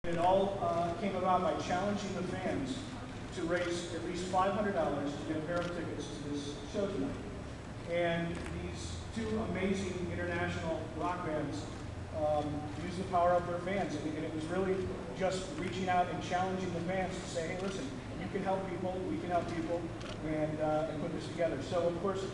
It all came about by challenging the fans to raise at least $500 to get a pair of tickets to this show tonight. And these two amazing international rock bands used the power of their fans. And it was really just reaching out and challenging the fans to say, hey, listen, you can help people, we can help people, and put this together. So, of course,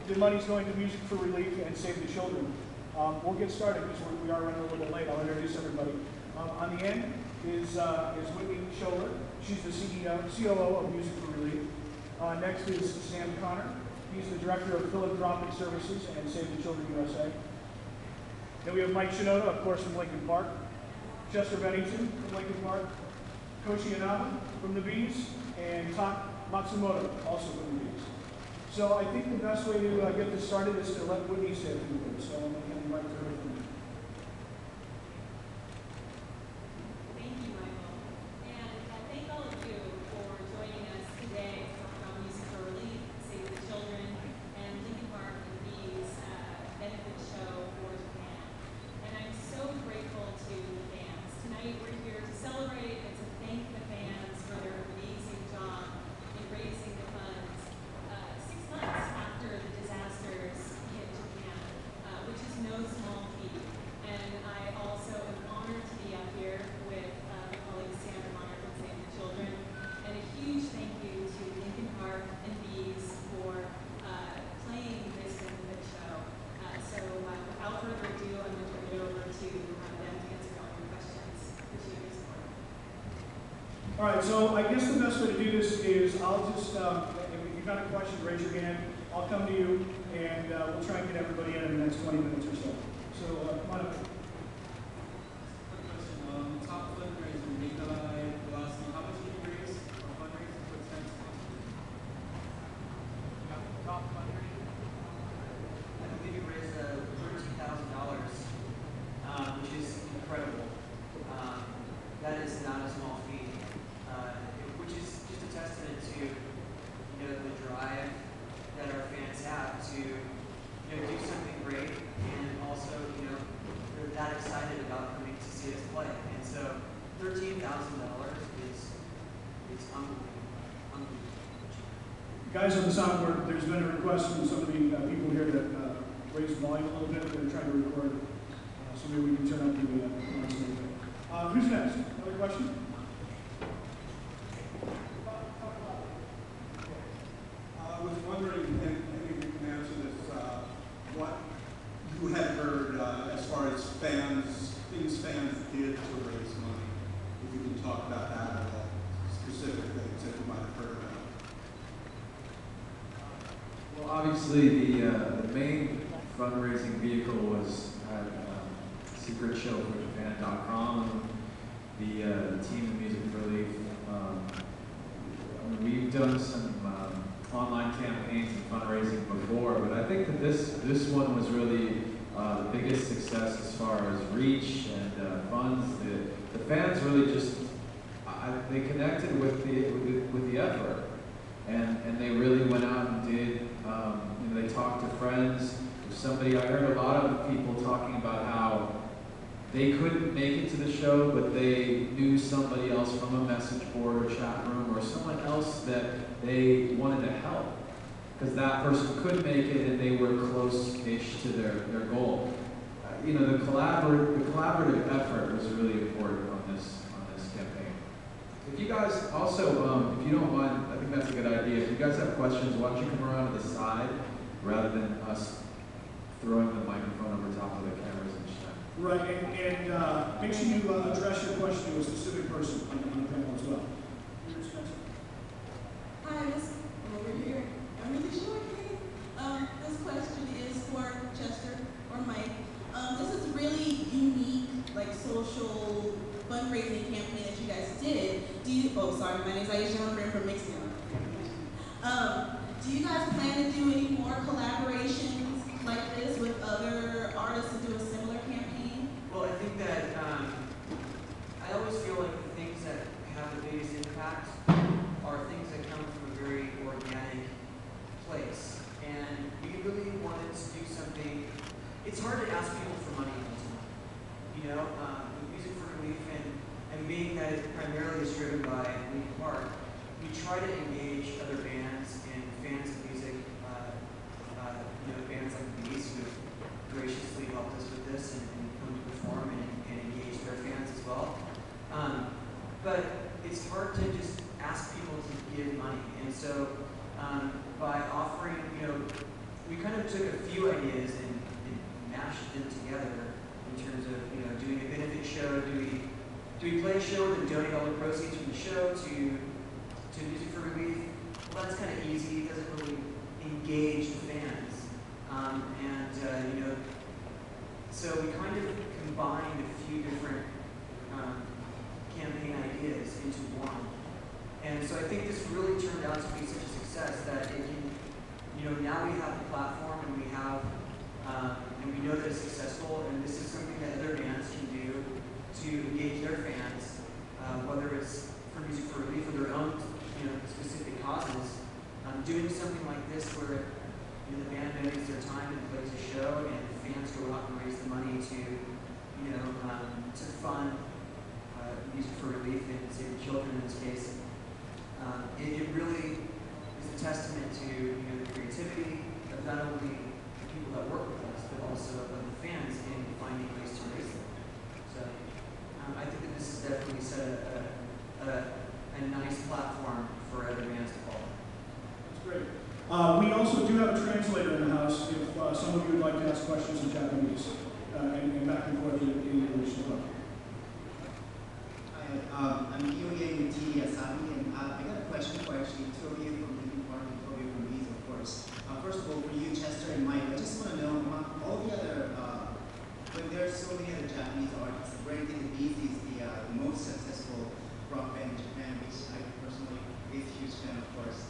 the money's going to Music for Relief and Save the Children. We'll get started because we are running a little bit late. I'll introduce everybody. On the end is Whitney Scholler. She's the COO of Music for Relief. Next is Sam Connor. He's the Director of Philanthropic Services and Save the Children USA. Then we have Mike Shinoda, of course, from Lincoln Park. Chester Bennington from Lincoln Park. Koshi Inaba from the Bees. And Tak Matsumoto, also from the Bees. So I think the best way to get this started is to let Whitney say a few words. So I'm going to invite her from you. Thank you, Michael. And thank all of you for joining us today from Music for Relief, Save the Children, and Lincoln Park and Bees benefit show for Japan. And I'm so grateful to the fans. Tonight we're here to celebrate and to thank the fans for their amazing job in raising the funds 6 months after the disasters hit Japan, which is no small feat. And I also am honored to be up here with my colleagues Sam and Monarch and Save the Children. And a huge thank you to Lincoln Park and Bees for playing this benefit show. So without further ado, I'm going to turn it over to them to answer all your questions. Appreciate your support. All right, so I guess the best way to do this is I'll just, if you've got a question, raise your hand. I'll come to you, and we'll try and get everybody in the next 20 minutes or so. So, come on up. Top fundraising, Nikolai Vlasky, how much did you raise for fundraising for tonight's concert? Top fundraising? I believe you raised $13,000, which is incredible. That is not a small feat, which is just a testament to the drive that our fans have to do something great, and also they're that excited about coming to see us play. And so $13,000 is unbelievable. Guys on the soundboard, there's been a request from some of the people here that raise the volume a little bit. They're trying to record, so maybe we can turn up the noise a little bit. Who's next? Another question? I was wondering, and maybe you can answer this, what you had heard as far as things fans did to raise money. If you can talk about that at all, specific things that you might have heard about. Well, obviously the main fundraising vehicle was at secretshowforjapan.com. The team of Music for Relief. We've done some online campaigns and fundraising before, but I think that this one was really the biggest success as far as reach and funds. The fans really just they connected with the effort, and they really went out and did. They talked to friends. I heard a lot of people talking about how they couldn't make it to the show, but they knew somebody else from a message board or chat room or someone else that they wanted to help because that person couldn't make it and they were close-ish to their goal. The collaborative effort was really important on this campaign. If you guys also, if you don't mind, I think that's a good idea. If you guys have questions, why don't you come around to the side rather than us throwing the microphone over top of the cameras each time. Right, and make sure you address your question to a specific person on the panel as well. Hi, over here. I'm really short here. This question is for Chester or Mike. This is a really unique, social fundraising campaign that you guys did. My name's Aisha. I'm from Mixdown. Do you guys plan to do any more collaborations like this with other artists to do a similar campaign? Well, I think that I always feel like the things that have the biggest impact are things that come from a very organic place. And we really wanted to do something. It's hard to ask people for money all the time. With Music for Relief and primarily is driven by Linkin Park. We try to engage other bands and fans of music, bands like the Bees who have graciously helped us with this and come to perform and engage their fans as well. But it's hard to just ask people to give money. And so by offering, we kind of took a few ideas and mashed them together in terms of, doing a benefit show. Do we play a show and donate all the proceeds from the show to Music for Relief? Well, that's kind of easy. It doesn't really engage the fans. So we kind of combined a few different campaign ideas into one. And so I think this really turned out to be such a success that it can, now we have the platform and we have, and we know that it's successful, and this is something that other bands can do to engage their fans, whether it's for Music for Relief or their own, specific causes. Doing something like this where the band donates their time and plays a show, and the fans go out and raise the money to, to fund Music for Relief and Save the Children in this case. It really is a testament to the creativity of not only the people that work with us, but also of the fans in finding ways to raise them. So I think that this has definitely set a nice platform for other bands to follow. That's great. We also do have a translator in the house if some of you would like to ask questions in Japanese and back and forth in English as well. I'm Kyoye T. Asami, and I got a question for actually two of you from Linkin Park and two of you from Bees, of course. First of all, for you, Chester and Mike, I just want to know, among all the other, when there are so many other Japanese artists, granted the Bees is the most successful rock band in Japan, which I personally is a huge fan, of course.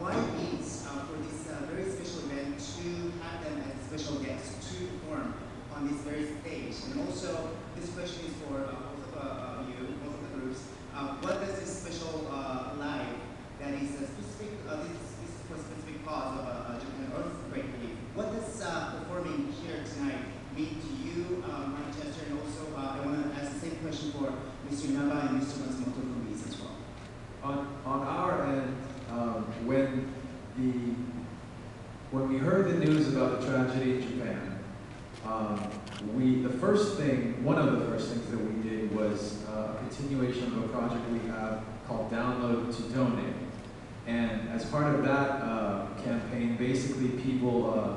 Why Bees, for this very special event, to have them as special guests to perform on this very stage? And also, this question is for both of you, both of the groups. What does this special live that is a specific, this is for a specific cause of Japan earthquake relief? What does performing here tonight mean to you, Mike, Chester, and also I want to ask the same question for Mr. Naba and Mr. Matsumoto from Bees as well. On our end, when we heard the news about the tragedy in Japan, one of the first things that we did was a continuation of a project we have called Download to Donate. And as part of that campaign, basically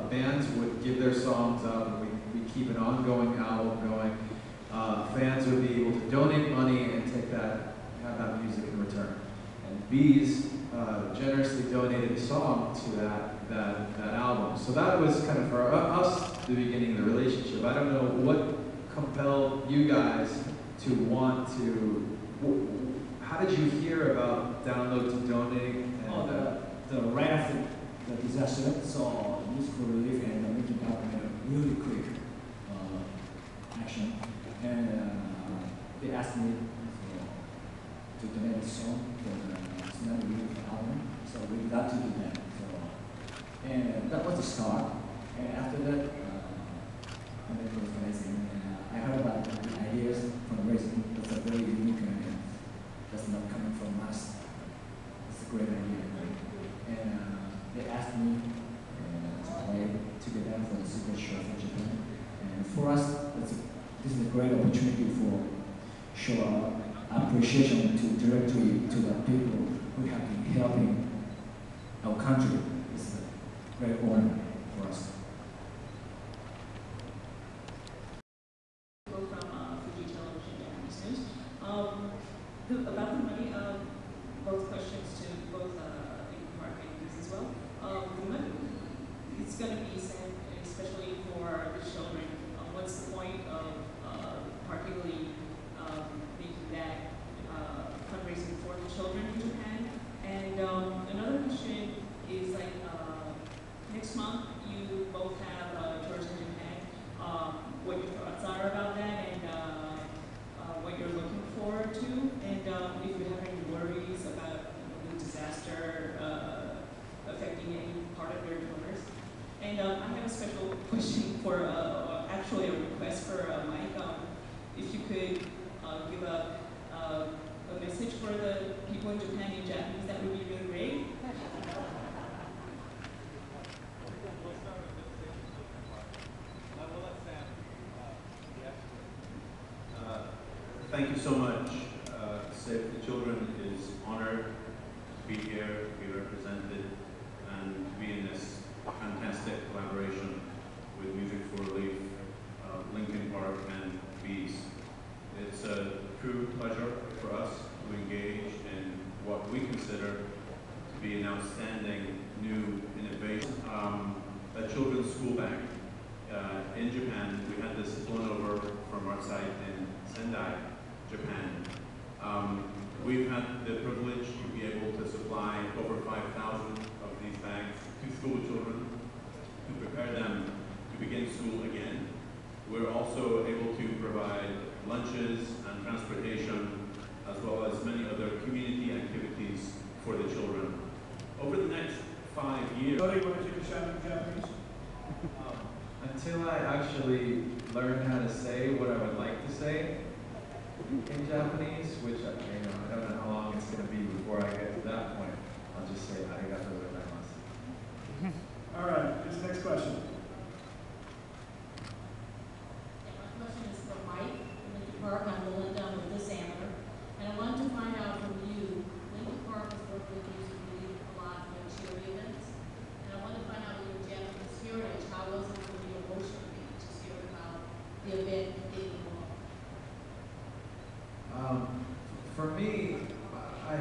bands would give their songs up, and we keep an ongoing album going. Fans would be able to donate money and have that music in return. And Bees generously donated a song to that album. So that was kind of for us the beginning of the relationship. I don't know what compelled you guys to want to. How did you hear about Download to Donate? And, right after the disaster, so Music for Relief and the Linkin Park made a really quick action, and they asked me to donate a song for the Tsunami Relief album. So we got to do that. So, and that was the start. And after that, it was amazing. And I heard about the ideas fundraising. That's a very unique idea. That's not coming from us. It's a great idea. And they asked me to play together for the Super Show for Japan. And for us, this is a great opportunity for show our appreciation directly to the people who have been helping our country. It's a great honor for us. From Fuji Television Japanese News. About the money, both questions to both Linkin Park and Bees as well. The money, it's going to be sent especially for the children. What's the point of particularly making that fundraising for the children in Japan? And another question is next month you both have tours in Japan. What your thoughts are about that, and what you're looking forward to, and if you have any worries about the disaster affecting any part of your donors. And I have a special question for, actually a request for Mike. If you could thank you so much. Save the Children is honored to be here, to be represented, and to be in this fantastic collaboration with Music for Relief, Lincoln Park, and Bees. It's a true pleasure for us to engage in what we consider to be an outstanding new innovation. A children's school bag. In Japan, we had this flown over from our site in Sendai, Japan. We've had the privilege to be able to supply over 5,000 of these bags to school children to prepare them to begin school again. We're also able to provide lunches and transportation, as well as many other community activities for the children. Over the next 5 years. Cody, you want to take a shot at Japanese? Until I actually learn how to say what I would like to say in Japanese, which I don't know how long it's going to be before I get to that point, I'll just say arigatou gozaimasu. All right, here's the next question. My question is for Mike from Lincoln Park. I'm Melinda with this amateur, and I wanted to find out from you. Lincoln Park has worked with Music Relief a lot for charity events, and I wanted to find out with your Japanese heritage, how was it for you emotionally to hear about the event being along? For me, I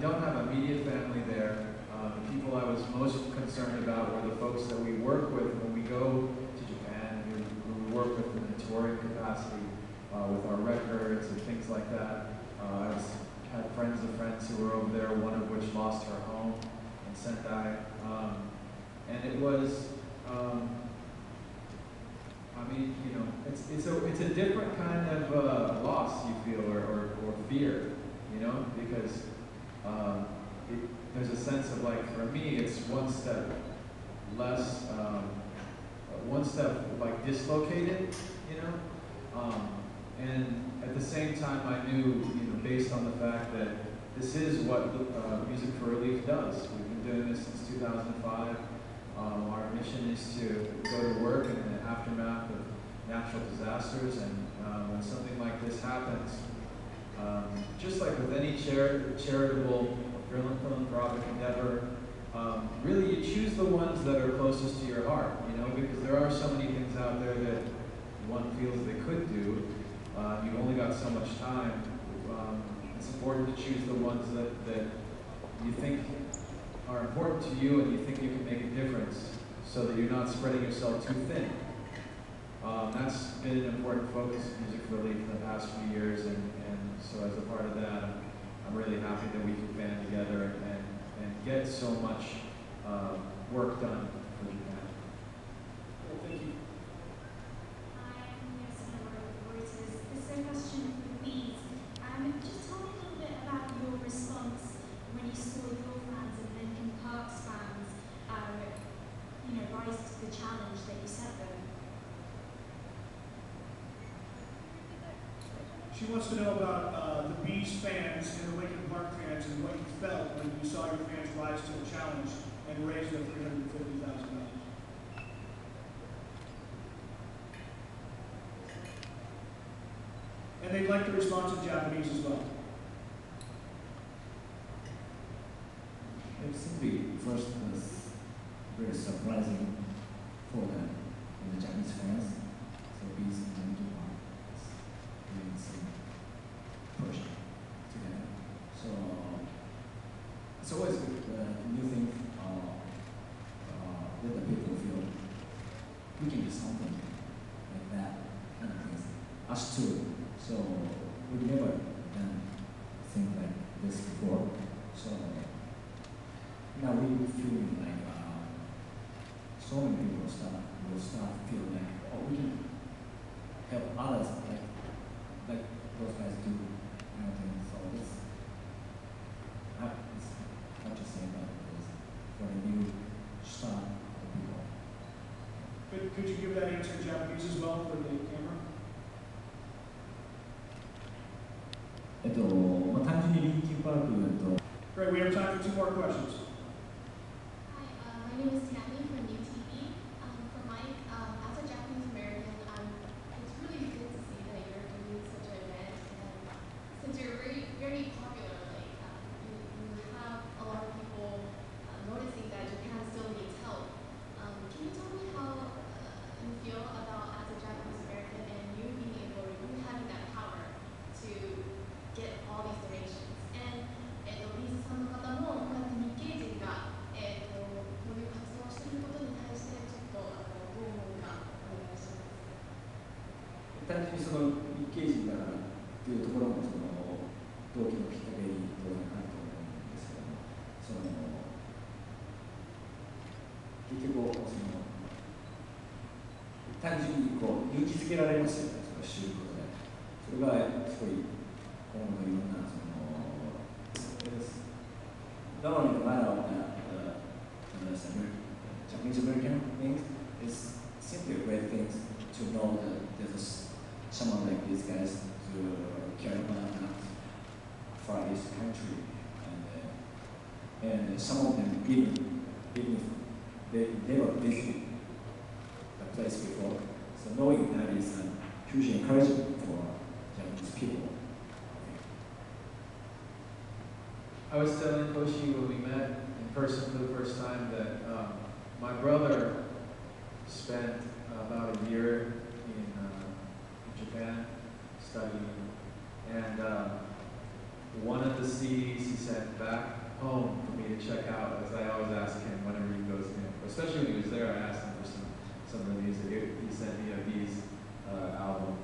don't have immediate family there. The people I was most concerned about were the folks that we work with when we go to Japan, who we work with in a touring capacity, with our records and things like that. I had friends of friends who were over there, one of which lost her home in Sendai. And it was, it's a different kind of loss you feel, or fear, because there's a sense of, like, for me, it's one step less, one step like dislocated, and at the same time I knew, based on the fact that this is what Music for Relief does. We've been doing this since 2005. Our mission is to go to work in the aftermath of natural disasters, and when something like this happens, just like with any charitable or philanthropic endeavor, really you choose the ones that are closest to your heart, because there are so many things out there that one feels they could do. You've only got so much time. It's important to choose the ones that you think are important to you and you think you can make a difference, so that you're not spreading yourself too thin. That's been an important focus of Music for Relief in the past few years, and so as a part of that, I'm really happy that we can band together and get so much work done for Japan. Well, thank you. Hi, I'm Yasmin Reuters. This is a question for Bees. Just tell me a little bit about your response when you saw your fans and Lincoln Park's fans, rise to the challenge that you set them. She wants to know about the Bees fans and the Lincoln Park fans and what you felt when you saw your fans rise to the challenge and raise their $350,000. And they'd like the response in Japanese as well. It simply first was very surprising for them, the Chinese fans. So Bees and Lincoln Park doing some project together. So it's always a new thing that the people feel we can do something like that kind of things. Us too. So we've never done things like this before. So now we're feeling like so many people will start feeling like, oh, we can help others like those guys do, kind of thing. So it's hard to say, but it's for a new start for people. Could you give that answer in Japanese as well for the camera? 単純にリンキンパークと Great, we have time for 2 more questions. Hi, my name is Tammy from UTV. For Mike, as a Japanese American, it's really good to see that you're doing such a very popular. Like you have a lot of people noticing that Japan still needs help. Can you tell me how you feel about as a Japanese American and you being able, you having that power to get all these donations? Andリーズさんの方もこうやって日系人がこういう活動をしていることに対してちょっとどう思うかお願いします。単純にその日系人だからというところもその動機のきっかけに当然あると思うんですけども、その結局その単純にこう勇気づけられますよね、それを知ることで。それがすごい今後のいろんなそのnot only the matter of Japanese American things, it's simply a great thing to know that there's someone like these guys to care about for this country, and some of them even if they never visited the place before, so knowing that is a huge encouragement for Japanese people. I was telling Koshi when we met in person for the first time that my brother spent about a year in Japan studying, and one of the CDs he sent back home for me to check out, as I always ask him whenever he goes in, especially when he was there, I asked him for some of the music. He sent me a B's album,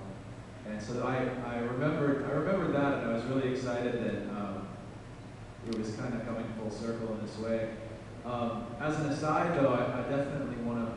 and so I remembered that, and I was really excited that it was kind of coming full circle in this way. As an aside, though, I definitely want to